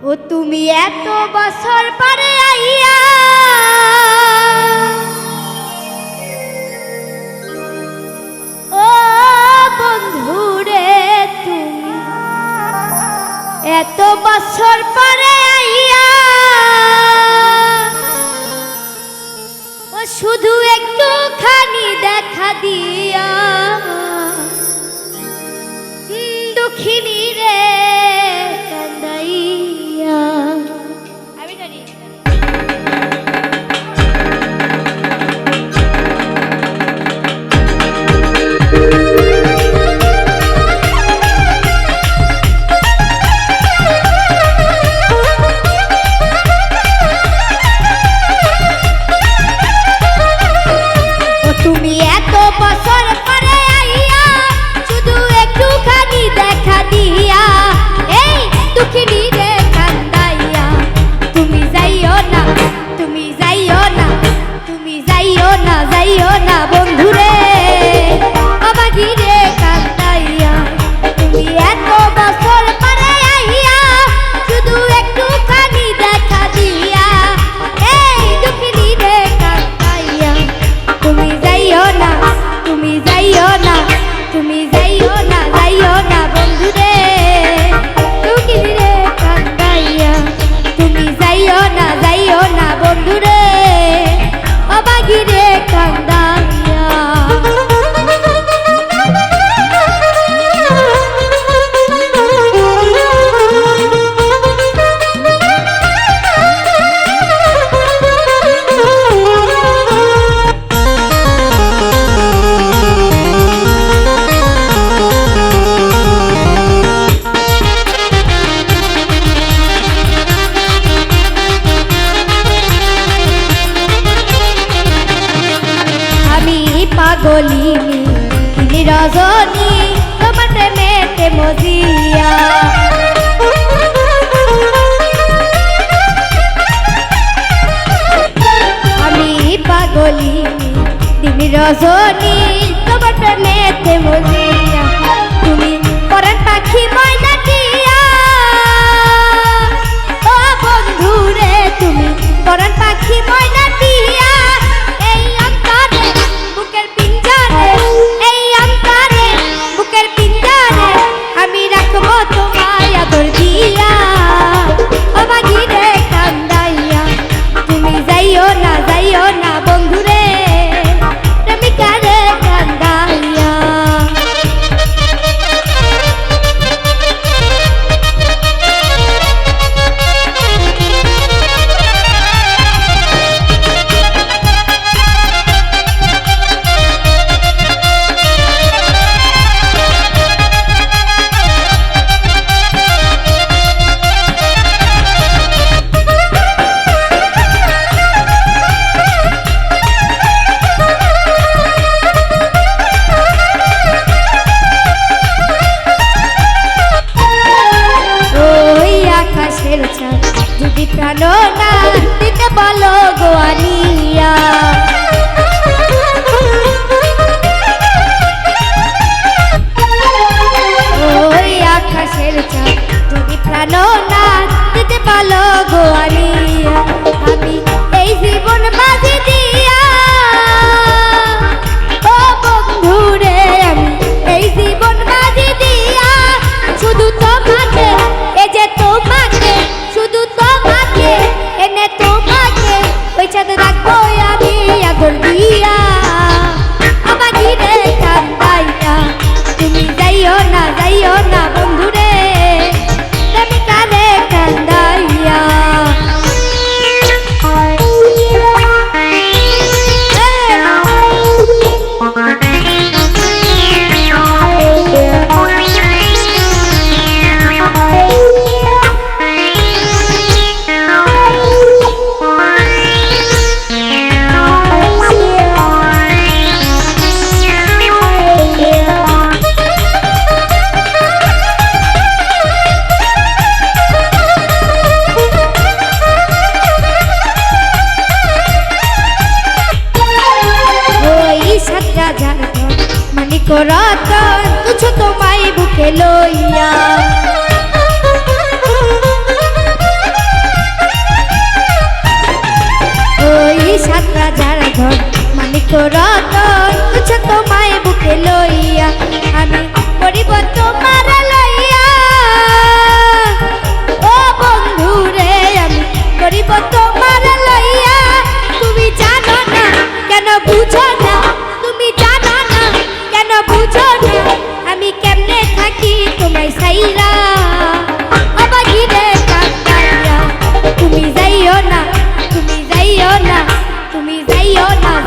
ও তুমি এত বছর পরে আইয়া ও বন্ধুরে তুমি এত বছর পরে আইয়া ও শুধু একটুখানি দেখা দিয়া দুঃখিনী রে কান্দাইয়া আমি জানি তুমি এত বছর পরে আইয়া শুধু একটুখানি দেখা দিয়া এই দুঃখিনী রে কান্দাইয়া তুমি যাইও না তুমি যাইও না তুমি যাইও না যাইও না বন্ধুরে বাবাজি রে কান্দাইয়া তুমি এত বছর পরে আইয়া শুধু একটুখানি দেখা দিয়া এই দুঃখিনী রে কান্দাইয়া তুমি যাইও না তুমি যাইও না তুমি যাইও না যাইও না বন্ধুরে দুঃখিনী রে কান্দাইয়া তুমি যাইও না বন্ধুরে অবাগি রে কান্দাইয়া পাগলিনী তিনি রজনী তোমার প্রেমেতে মজিয়া আমি পাগলিনী তিনি রজনী তোমার প্রেমেতে মজিয়া তুমি পরাণ পাখি ময়না দিয়া ও বন্ধুরে তুমি পরাণ পাখি ময়না দিয়া এই অন্তরে বুকের পিঞ্জরে এই অন্তরে বুকের পিঞ্জরে আমি রাখবো তোমায় আদর দিয়া ও বাগি রে কান্দাইয়া তুমি যাইও না বন্ধুরে প্রেমিকা রে কান্দাইয়া যদি প্রাণ না দিতে বলো গোয়ানিয়া ওই আকাশের চাঁদ যদি প্রাণ না দিতে বলো গোয়ানিয়া আমি এই জীবন বাজি দিয়া ও বন্ধুরে আমি এই জীবন বাজি দিয়া শুধু তোমাকে এ যে তোমাকে শুধু তোমাকে এনে তোমাকে ওই ছাদে রাখবো আমি আদর দিয়া আমাকে রে কান্দাইয়া তুমি যাইও না বন্ধুরে প্রেমিকা রে কান্দাইয়া মানিক রতন তুছো তোমায় বুকে লইয়া যাইও না, তুমি যাইও না, তুমি যাইও না